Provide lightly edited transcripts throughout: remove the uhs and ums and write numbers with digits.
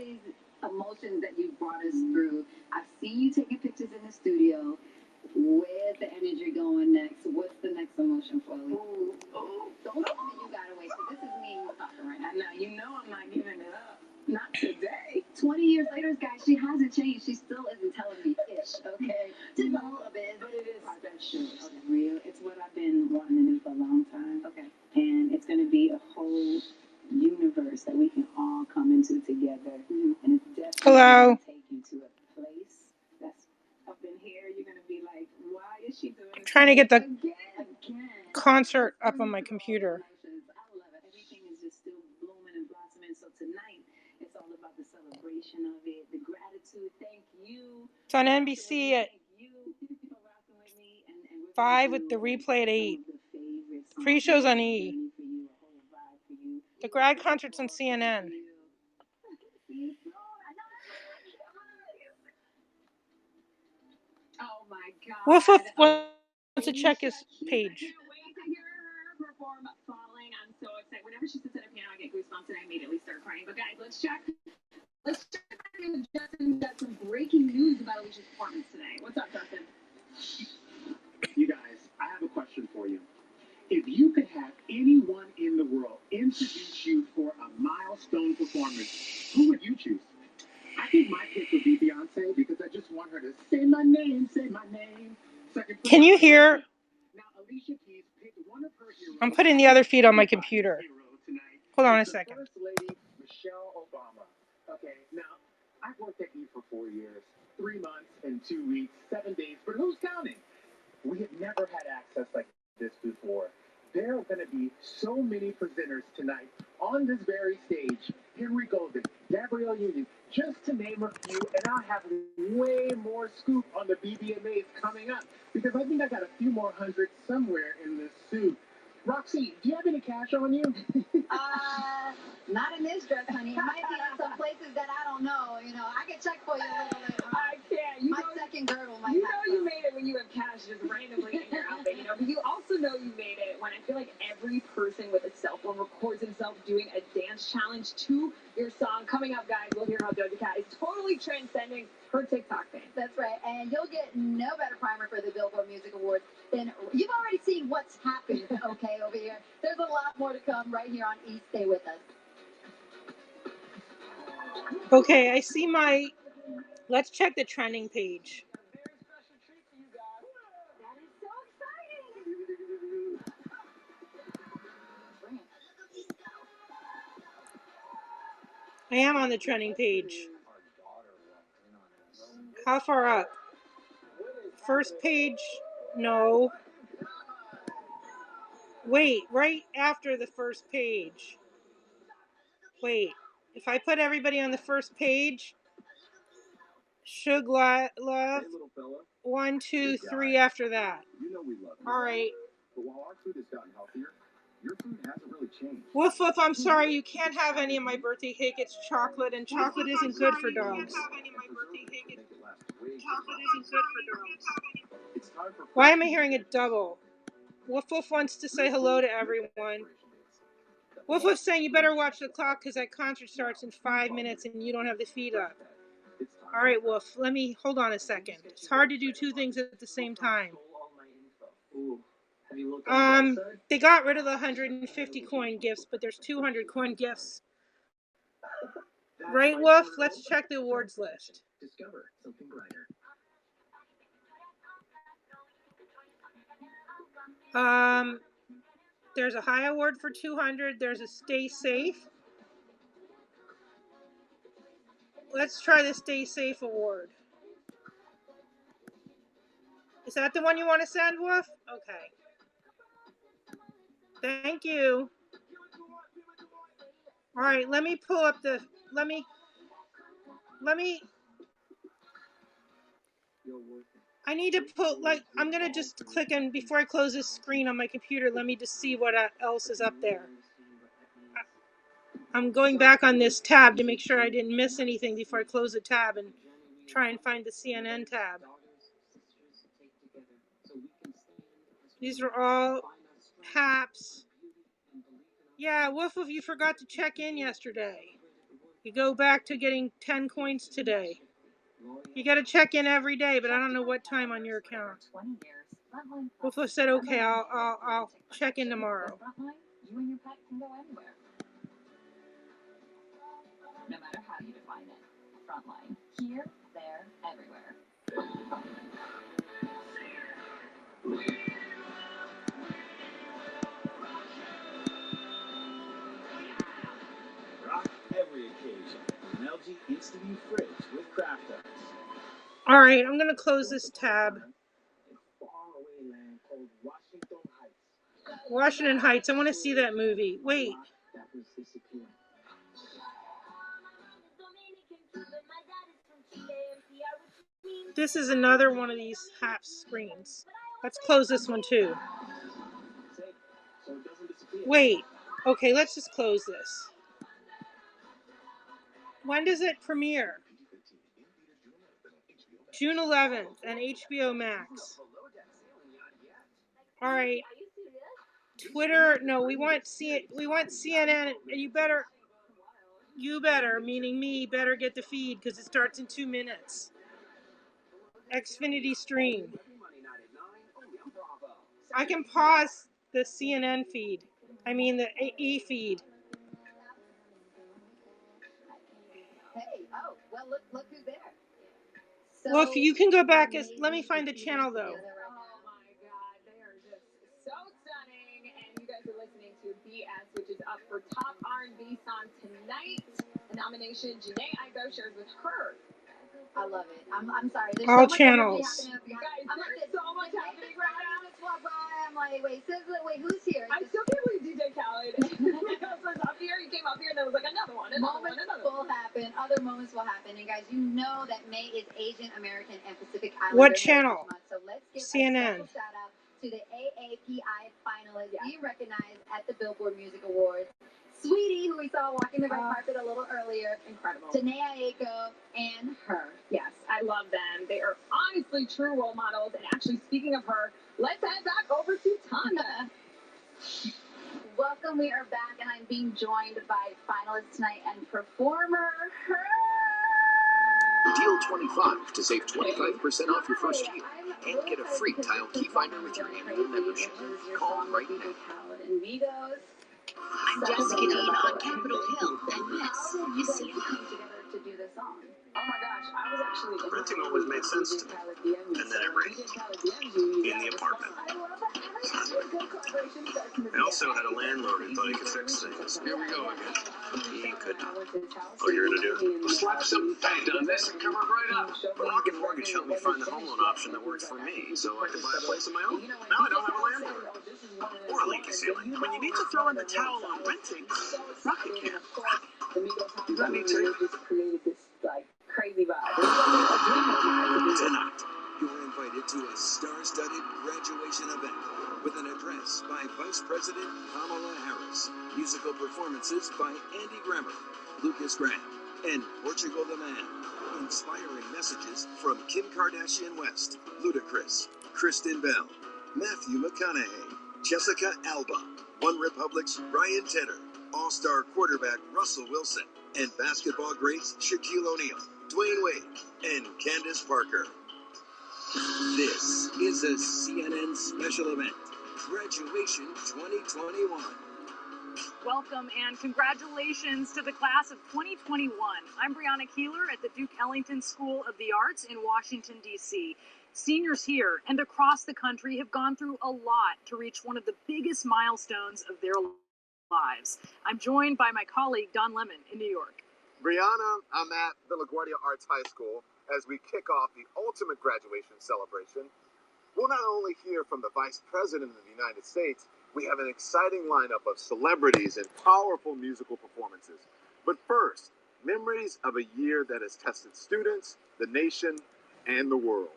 these emotions that you brought us through. I've seen you taking pictures in the studio. Where's the energy going next? What's the next emotion for you? Don't tell me you got to wait, because this is me and you talking right now. Now, you know I'm not giving it up. Not today. 20 years later, guys, she hasn't changed. She still isn't telling me ish, okay? Just a little bit. But it is special. It's real. It's what I've been wanting to do for a long time. Okay. And it's going to be a whole universe that we can all come into together. And it's definitely going to take you to a place that's up in here. You're going to be like, why is she doing this? Trying to get the Again. concert up on my computer. I love it. Everything is just still blooming and blossoming. So tonight, it's all about the celebration of it, the gratitude. Thank you. It's on NBC at Thank you for rocking with me. And we're 5 with the replay at 8. Pre-show's on E. The Grad concert's on CNN. Oh my God. Woof Woof wants to check his page. Can't wait to hear her perform Falling. I'm so excited. Whenever she sits at a piano, I get goosebumps and I immediately start crying. But guys, let's check. Justin got some breaking news about Alicia's performance today. What's up, Justin? You guys, I have a question for you. If you could have anyone in the world introduce you for a milestone performance, who would you choose? I think my pick would be Beyonce because I just want her to say my name, say my name. So Can you hear? Now, Alicia Keys picked one of her heroes. I'm putting the other feed on my computer. Hold on a second. First Lady Michelle Obama. Okay, now, I've worked at E for 4 years, 3 months and 2 weeks, 7 days, but who's counting? We have never had access like this before. There are going to be so many presenters tonight on this very stage. Henry Golden, Gabrielle Union, just to name a few, and I'll have way more scoop on the BBMAs coming up because I think I got a few more hundred somewhere in this suit. Roxy, do you have any cash on you? Not in this dress, honey. It might be in some places that I don't know. You know, I can check for you a little later on. I can't. My second girdle might You have know you made it when you have cash just randomly in your outfit, you know. But you also know you made it when I feel like every person with a cell phone records himself doing a dance challenge to your song. Coming up, guys, we'll hear how Doja Cat is totally transcending her TikTok fame. That's right. And you'll get no better primer for the Billboard Music Awards than you've already seen what's happened, okay, over here. There's a lot more to come right here on E! Stay with us. Okay, I see my... Let's check the trending page. That is so exciting. I am on the trending page. How far up? First page? No. Wait, right after the first page. Wait, if I put everybody on the first page, Suge Love, 1, 2, 3 after that. All right. But while our food has gotten healthier, your food hasn't really changed. Woof woof, I'm sorry, you can't have any of my birthday cake. It's chocolate, and chocolate isn't good for dogs. Why am I hearing it double? Woof woof wants to say hello to everyone. Woof Woof's saying you better watch the clock because that concert starts in 5 minutes and you don't have the feed up. All right, Woof, let me hold on a second. It's hard to do two things at the same time. They got rid of the 150 coin gifts, but there's 200 coin gifts. Right, Woof? Let's check the awards list. Discover something brighter. There's a high award for 200. There's a stay safe. Let's try the stay safe award. Is that the one you want to send, Woof? Okay. Thank you. All right, let me pull up the, let me, I need to put, I'm going to just click and before I close this screen on my computer, let me just see what else is up there. I'm going back on this tab to make sure I didn't miss anything before I close the tab and try and find the CNN tab. These are all haps. Yeah, Woof Woof, you forgot to check in yesterday. You go back to getting 10 coins today. You got to check in every day, but I don't know what time on your account. Wolfo said, okay, I'll check in tomorrow. You and your pet can go anywhere. No matter how you define it. Frontline. Here, there, everywhere. Rock every occasion. An LG Instant-View fridge with craft ice. All right, I'm going to close this tab. Faraway land called Washington Heights. Washington Heights. I want to see that movie. Wait. That was disappearing. This is another one of these half screens. Let's close this one too. So it doesn't disappear. Wait. Okay, let's just close this. When does it premiere? June 11th and HBO Max. All right. Twitter. No, we want CNN. You better, meaning me, better get the feed because it starts in 2 minutes. Xfinity Stream. I can pause the CNN feed. I mean the E feed. Hey, oh, well, look who's there. So, Well, if you can go back, let me find the channel though. Oh my God, they are just so stunning. And you guys are listening to BS, which is up for top R&B song tonight. The nomination Jhené Aiko shares with her. I love it. I'm sorry. There's All so much channels. energy You happening. guys, there's so much happening right now. Just walk by. I'm like, wait, who's here? I still can't believe DJ Khaled was up here. He came up here and there was like another one. Moments will happen. Other moments will happen. And guys, you know that May is Asian American and Pacific Islander What channel? Month, so let's give CNN. a special shout out to the AAPI finalists we recognized at the Billboard Music Awards. Sweetie, who we saw walking the red carpet a little earlier. Incredible. Jhené Aiko and her. Yes, I love them. They are honestly true role models. And actually, speaking of her, let's head back over to Tana. Welcome, we are back, and I'm being joined by finalists tonight and performer her. Deal 25 to save 25% off your first year and get a free tile key finder with your annual membership. Call right now. I'm Jessica Dean on Capitol Hill, and this is CNN. To do this song. Oh my gosh, I was actually Renting always made sense to me. And then it rained. In the apartment. I also had a landlord who thought he could fix things. Here we go again. He could not. All you're gonna do? We'll slap some paint on this and cover it right up. But Rocket Mortgage helped me find the home loan option that works for me, so I could buy a place of my own. Now I don't have a landlord. Or a leaky ceiling. When you need to throw in the towel on renting, Rocket can. Does that need to? Just created this like crazy vibe. Tonight. You're invited to a star-studded graduation event with an address by Vice President Kamala Harris, musical performances by Andy Grammer, Lucas Graham, and Portugal the Man, inspiring messages from Kim Kardashian West, Ludacris, Kristen Bell, Matthew McConaughey, Jessica Alba, One Republic's Ryan Tedder, all-star quarterback Russell Wilson, and basketball greats Shaquille O'Neal, Dwayne Wade, and Candace Parker. This is a CNN special event, Graduation 2021. Welcome and congratulations to the class of 2021. I'm Brianna Keeler at the Duke Ellington School of the Arts in Washington, D.C. Seniors here and across the country have gone through a lot to reach one of the biggest milestones of their lives. I'm joined by my colleague, Don Lemon, in New York. Brianna, I'm at the LaGuardia Arts High School as we kick off the ultimate graduation celebration. We'll not only hear from the Vice President of the United States, we have an exciting lineup of celebrities and powerful musical performances. But first, memories of a year that has tested students, the nation, and the world.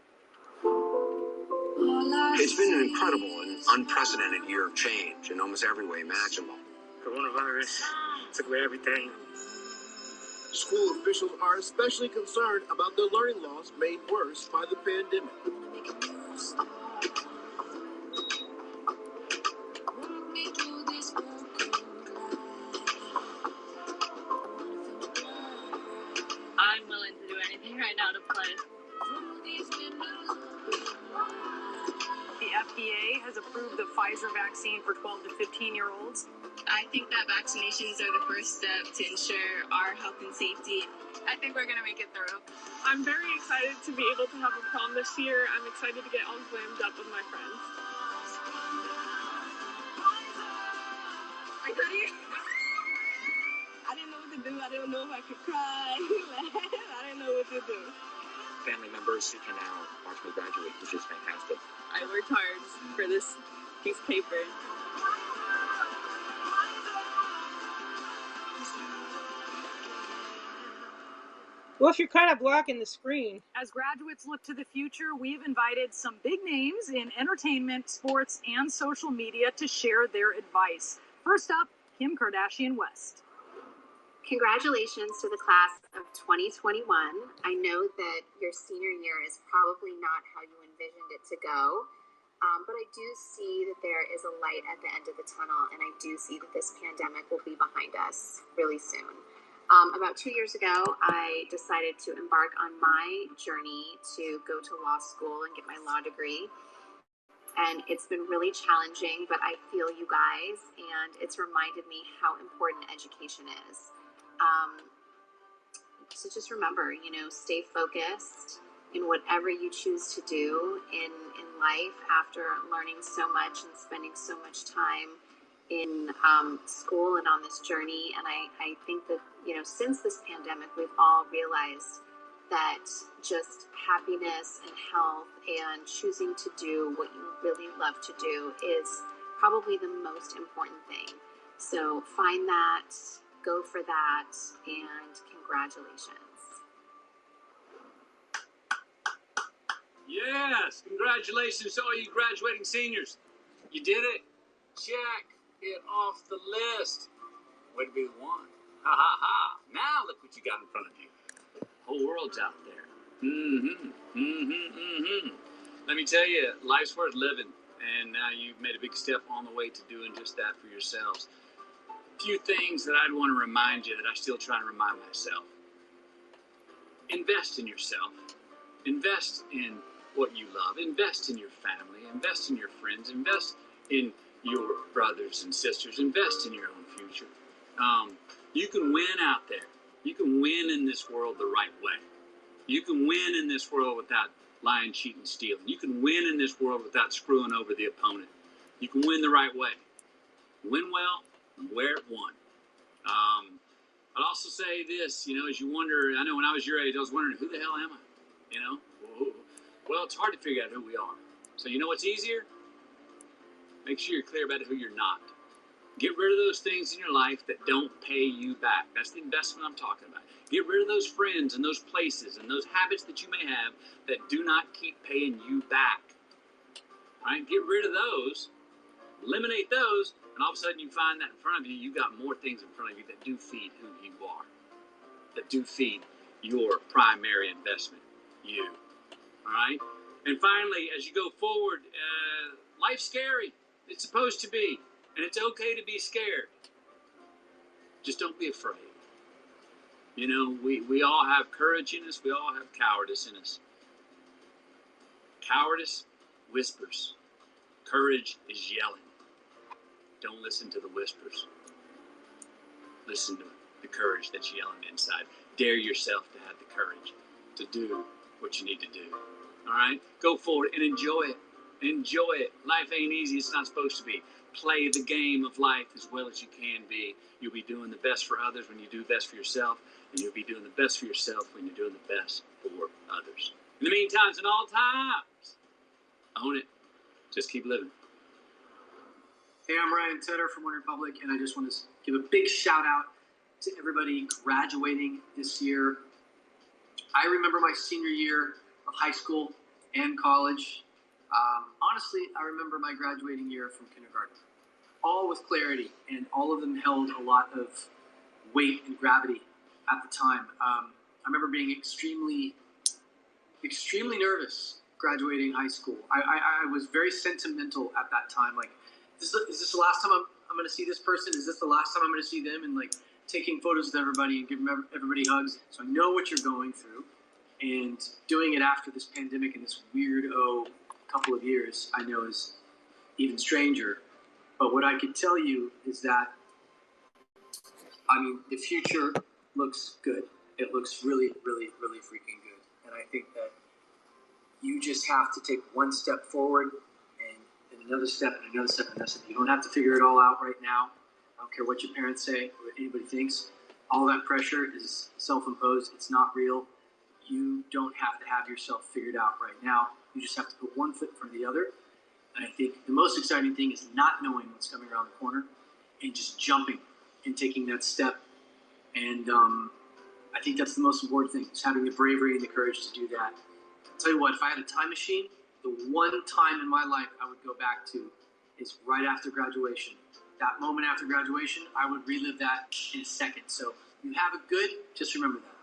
It's been an incredible and unprecedented year of change in almost every way imaginable. Coronavirus took away everything. School officials are especially concerned about the learning loss made worse by the pandemic. I'm willing to do anything right now to play. The FDA has approved the Pfizer vaccine for 12 to 15-year-olds. I think that vaccinations are the first step to ensure our health and safety. I think we're going to make it through. I'm very excited to be able to have a prom this year. I'm excited to get all glammed up with my friends. Are you ready? I didn't know what to do. I didn't know if I could cry, laugh. I didn't know what to do. Family members who can now watch me graduate, which is fantastic. I worked hard for this piece of paper. Well, if you're kind of blocking the screen. As graduates look to the future, we've invited some big names in entertainment, sports, and social media to share their advice. First up, Kim Kardashian West. Congratulations to the class of 2021. I know that your senior year is probably not how you envisioned it to go, but I do see that there is a light at the end of the tunnel, and I do see that this pandemic will be behind us really soon. About 2 years ago, I decided to embark on my journey to go to law school and get my law degree. And it's been really challenging, but I feel you guys, and it's reminded me how important education is. So just remember, stay focused in whatever you choose to do in life after learning so much and spending so much time in school and on this journey. And I think that, since this pandemic, we've all realized that just happiness and health and choosing to do what you really love to do is probably the most important thing. So find that, go for that, and congratulations. Yes, congratulations to all you graduating seniors. You did it. Check it off the list. Way to be the one. Ha ha ha. Now look what you got in front of you. The whole world's out there. Let me tell you, life's worth living. And now you've made a big step on the way to doing just that for yourselves. A few things that I'd want to remind you that I still try to remind myself. Invest in yourself. Invest in what you love. Invest in your family. Invest in your friends. Invest in your brothers and sisters. Invest in your own future. You can win out there. You can win in this world the right way. You can win in this world without lying, cheating, stealing. You can win in this world without screwing over the opponent. You can win the right way. Win well, wear it one. I'd also say this, as you wonder, I know when I was your age, I was wondering, who the hell am I? Well, it's hard to figure out who we are. So you know what's easier? Make sure you're clear about who you're not. Get rid of those things in your life that don't pay you back. That's the investment I'm talking about. Get rid of those friends and those places and those habits that you may have that do not keep paying you back. All right? Get rid of those, eliminate those, and all of a sudden you find that in front of you, you got more things in front of you that do feed who you are, that do feed your primary investment, you. All right? And finally, as you go forward, life's scary. It's supposed to be. And it's okay to be scared. Just don't be afraid. We all have courage in us. We all have cowardice in us. Cowardice whispers. Courage is yelling. Don't listen to the whispers. Listen to the courage that's yelling inside. Dare yourself to have the courage to do what you need to do. All right? Go forward and enjoy it. Enjoy it. Life ain't easy. It's not supposed to be. Play the game of life as well as you can be. You'll be doing the best for others when you do best for yourself, and you'll be doing the best for yourself when you're doing the best for others. In the meantime, and all times, own it. Just keep living. Hey, I'm Ryan Tedder from One Republic, and I just want to give a big shout out to everybody graduating this year. I remember my senior year of high school and college. Honestly, I remember my graduating year from kindergarten, all with clarity, and all of them held a lot of weight and gravity at the time. I remember being extremely nervous graduating high school. I was very sentimental at that time. Like, is this the last time I'm going to see this person? Is this the last time I'm going to see them? And like, taking photos with everybody and giving everybody hugs. So I know what you're going through, and doing it after this pandemic and this weirdo couple of years, I know is even stranger. But what I can tell you is that, I mean, the future looks good. It looks really, really, really freaking good. And I think that you just have to take one step forward and another step and another step and another step. You don't have to figure it all out right now. I don't care what your parents say or what anybody thinks. All that pressure is self-imposed. It's not real. You don't have to have yourself figured out right now. You just have to put one foot in front of the other. And I think the most exciting thing is not knowing what's coming around the corner and just jumping and taking that step. And I think that's the most important thing, is having the bravery and the courage to do that. I'll tell you what, if I had a time machine, the one time in my life I would go back to is right after graduation. That moment after graduation, I would relive that in a second. So you have it good, just remember that.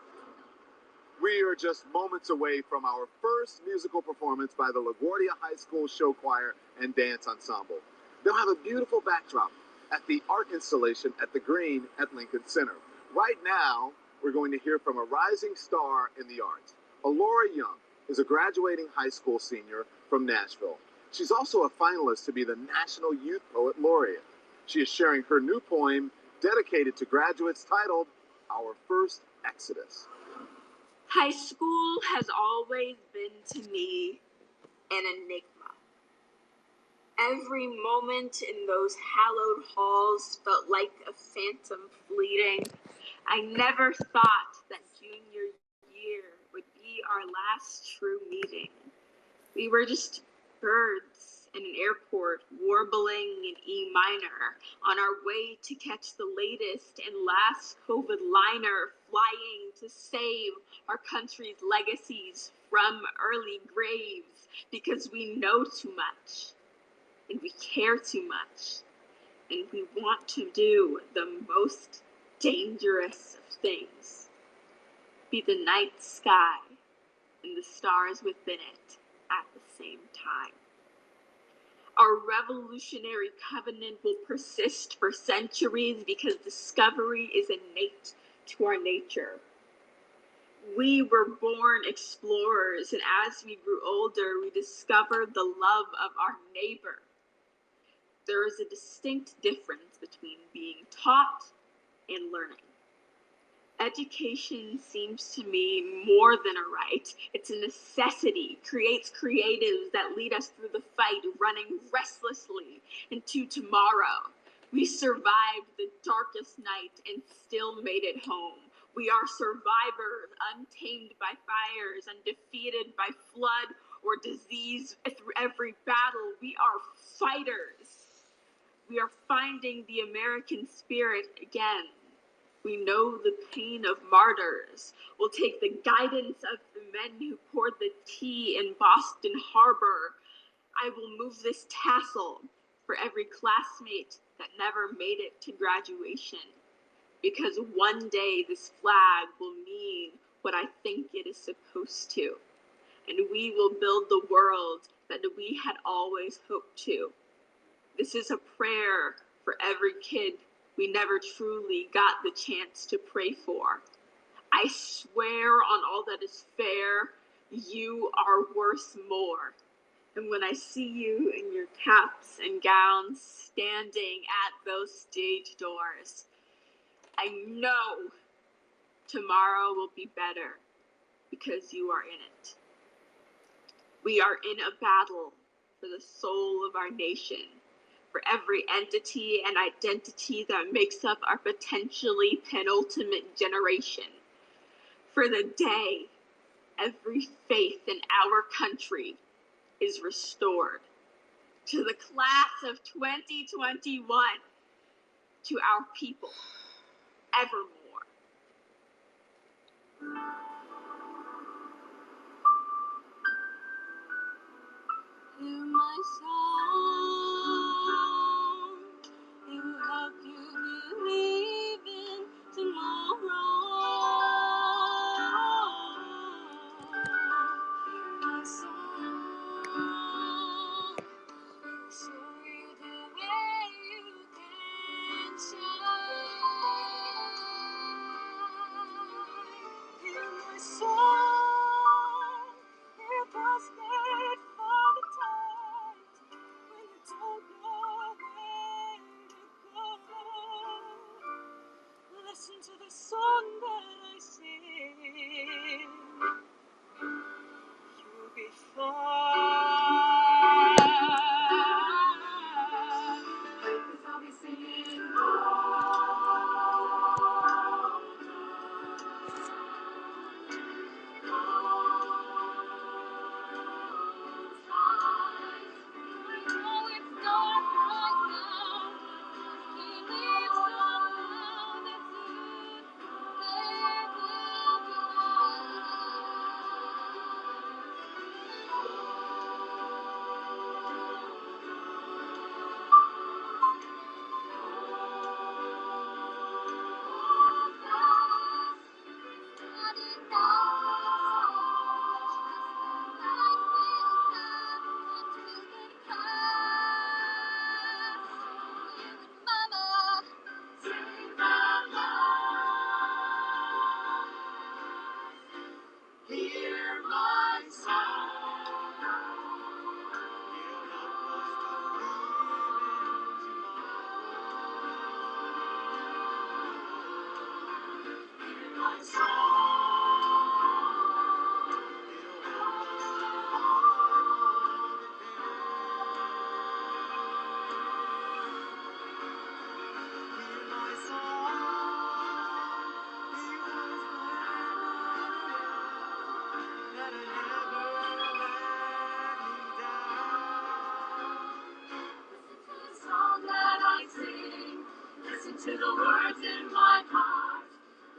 We are just moments away from our first musical performance by the LaGuardia High School Show Choir and Dance Ensemble. They'll have a beautiful backdrop at the art installation at the Green at Lincoln Center. Right now, we're going to hear from a rising star in the arts. Alora Young is a graduating high school senior from Nashville. She's also a finalist to be the National Youth Poet Laureate. She is sharing her new poem dedicated to graduates titled Our First Exodus. High school has always been to me an enigma. Every moment in those hallowed halls felt like a phantom fleeting. I never thought that junior year would be our last true meeting. We were just birds in an airport warbling in E minor on our way to catch the latest and last COVID liner flying to save our country's legacies from early graves, because we know too much and we care too much and we want to do the most dangerous of things: be the night sky and the stars within it at the same time. Our revolutionary covenant will persist for centuries because discovery is innate to our nature. We were born explorers, and as we grew older, we discovered the love of our neighbor. There is a distinct difference between being taught and learning. Education seems to me more than a right. It's a necessity. Creates creatives that lead us through the fight, running restlessly into tomorrow. We survived the darkest night and still made it home. We are survivors, untamed by fires, undefeated by flood or disease. Through every battle, we are fighters. We are finding the American spirit again. We know the pain of martyrs. We'll take the guidance of the men who poured the tea in Boston Harbor. I will move this tassel for every classmate that never made it to graduation, because one day this flag will mean what I think it is supposed to, and we will build the world that we had always hoped to. This is a prayer for every kid we never truly got the chance to pray for. I swear on all that is fair, you are worth more. And when I see you in your caps and gowns standing at those stage doors, I know tomorrow will be better because you are in it. We are in a battle for the soul of our nation, for every entity and identity that makes up our potentially penultimate generation. For the day every faith in our country is restored. To the class of 2021, to our people, evermore. Hear my song, it will help you believe in tomorrow. My song, show you the way you can shine. to the words in my heart.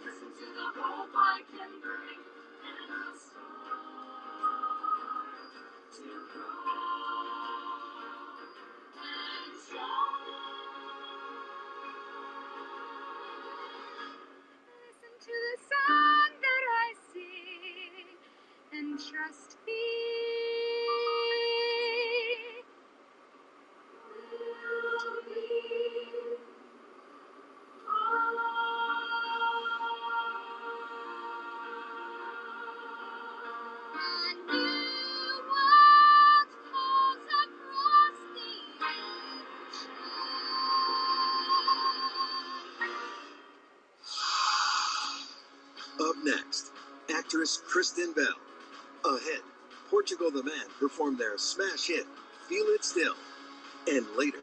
Listen to the hope I can bring, and I'll start to grow and strong. Listen to the song that I sing and trust me. Will be Up next, actress Kristen Bell. Ahead, Portugal the Man performed their smash hit, Feel It Still. And later,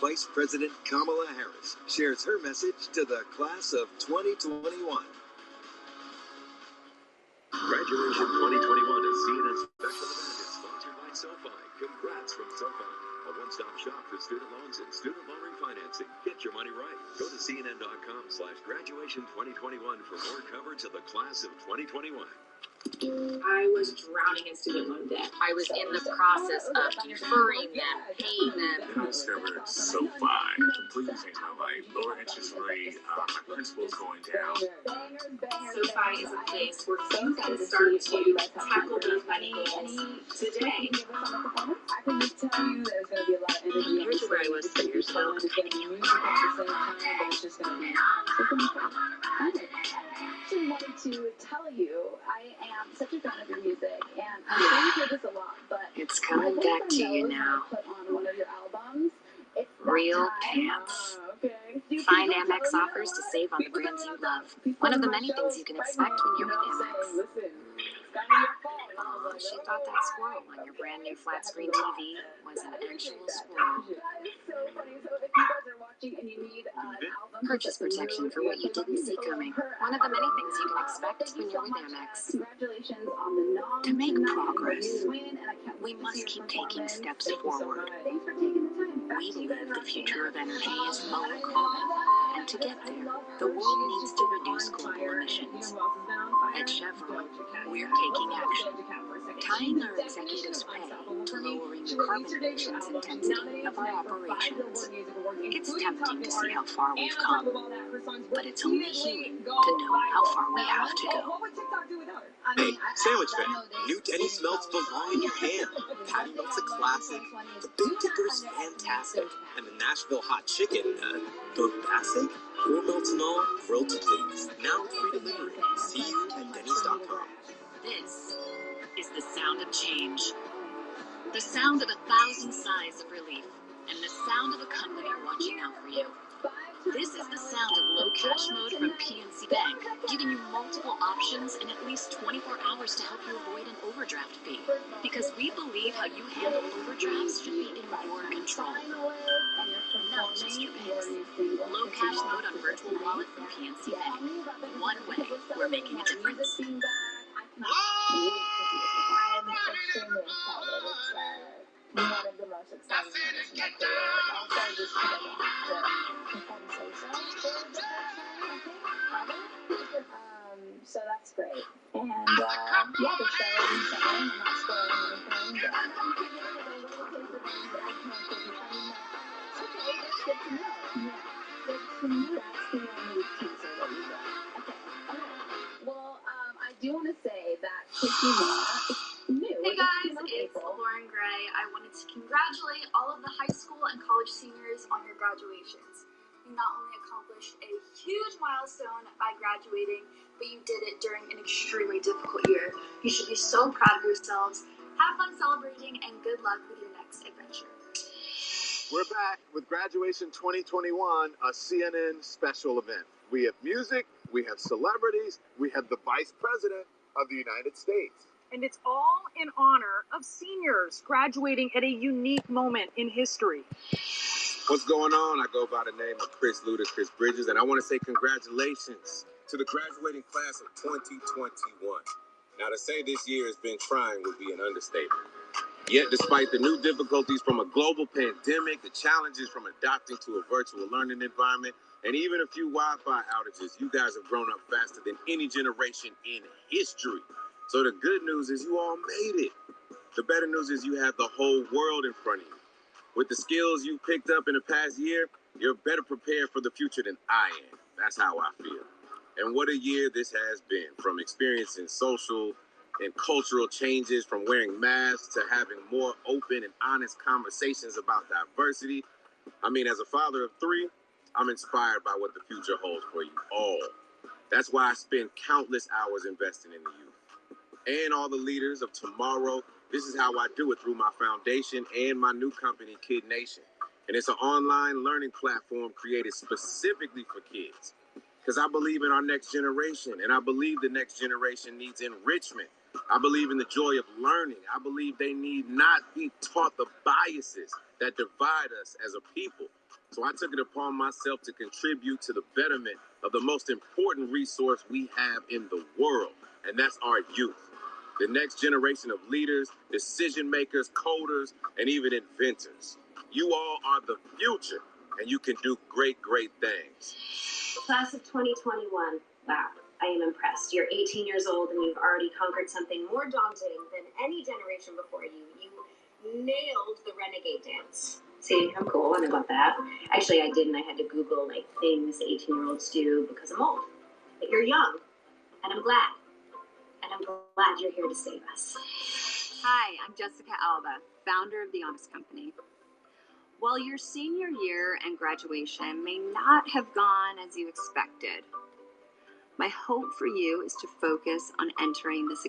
Vice President Kamala Harris shares her message to the class of 2021. Graduation 2021 is CNN special event is sponsored by SoFi. Congrats from SoFi, a one-stop shop for student loans and student loan refinancing. Get your money right. Go to cnn.com/graduation2021 for more coverage of the class of 2021. I was drowning in student loan debt. I was in the process of deferring them, paying them. I discovered SoFi. Completely changed my life. Lower interest rate, my principal's going down. SoFi is a place where you can start to tackle those money goals today. Here's where I was 3 years ago. I wanted to tell you I am such a fan of your music, and I'm sure you hear this a lot, but It's coming back to you now. put on one of your albums. It's Real pants. Find Amex offers to save on the brands you love. One of the many things you can expect when you're with Amex. Oh, she thought that squirrel on your brand new flat screen TV was an actual squirrel. Purchase protection for what you didn't see coming. One of the many things you can expect when you're with Amex. To make progress, we must keep taking steps forward. We believe the future of energy is low carbon, and to get there, the world needs to reduce global emissions. At Chevron, we're taking action, tying our executives' pay to lowering the carbon emissions intensity of our operations. It's tempting to see how far we've come, but it's only human to know how far we have to go. Hey, sandwich fan, new Denny's melts belong in your hand. Patty melt's a classic, the Big Dipper's fantastic, and the Nashville hot chicken, bombastic. 4 melts and all, grilled to please. Now with free delivery. See you at Denny's.com. This is the sound of change. The sound of 1,000 sighs of relief, and the sound of a company watching out for you. This is the sound of low cash mode from PNC Bank, giving you multiple options and at least 24 hours to help you avoid an overdraft fee. Because we believe how you handle overdrafts should be in your control, not just your bank's. Low cash mode on virtual wallet from PNC Bank. One way, we're making a difference. One of the most exciting moments in my career. Also, just because I don't have to say so. So that's great. And yeah, the show is insane. I'm not spoiling anything, but I'm giving it a little taste of things that I can't give you. I mean, okay, that's good to know. Yeah, good to know. That's the only teaser that you got. Okay. Well, I do want to say that Kissy Mona is new. Hey guys, it's Lauren Gray. I wanted to congratulate all of the high school and college seniors on your graduations. You not only accomplished a huge milestone by graduating, but you did it during an extremely difficult year. You should be so proud of yourselves. Have fun celebrating, and good luck with your next adventure. We're back with Graduation 2021, a CNN special event. We have music, we have celebrities, we have the Vice President of the United States. And it's all in honor of seniors graduating at a unique moment in history. What's going on? I go by the name of Chris Bridges, and I want to say congratulations to the graduating class of 2021. Now, to say this year has been trying would be an understatement. Yet, despite the new difficulties from a global pandemic, the challenges from adapting to a virtual learning environment, and even a few Wi-Fi outages, you guys have grown up faster than any generation in history. So the good news is you all made it. The better news is you have the whole world in front of you. With the skills you picked up in the past year, you're better prepared for the future than I am. That's how I feel. And what a year this has been, from experiencing social and cultural changes, from wearing masks to having more open and honest conversations about diversity. I mean, as a father of 3, I'm inspired by what the future holds for you all. That's why I spend countless hours investing in the youth and all the leaders of tomorrow. This is how I do it, through my foundation and my new company, Kid Nation. And it's an online learning platform created specifically for kids. Because I believe in our next generation, and I believe the next generation needs enrichment. I believe in the joy of learning. I believe they need not be taught the biases that divide us as a people. So I took it upon myself to contribute to the betterment of the most important resource we have in the world, and that's our youth. The next generation of leaders, decision makers, coders, and even inventors. You all are the future, and you can do great, great things. Class of 2021. Wow, I am impressed. You're 18 years old and you've already conquered something more daunting than any generation before you. You nailed the renegade dance. See, I'm cool. I know about that. Actually, I didn't. I had to Google like things 18-year-olds do because I'm old. But you're young, and I'm glad. And I'm glad you're here to save us. Hi, I'm Jessica Alba, founder of The Honest Company. While your senior year and graduation may not have gone as you expected, my hope for you is to focus on entering this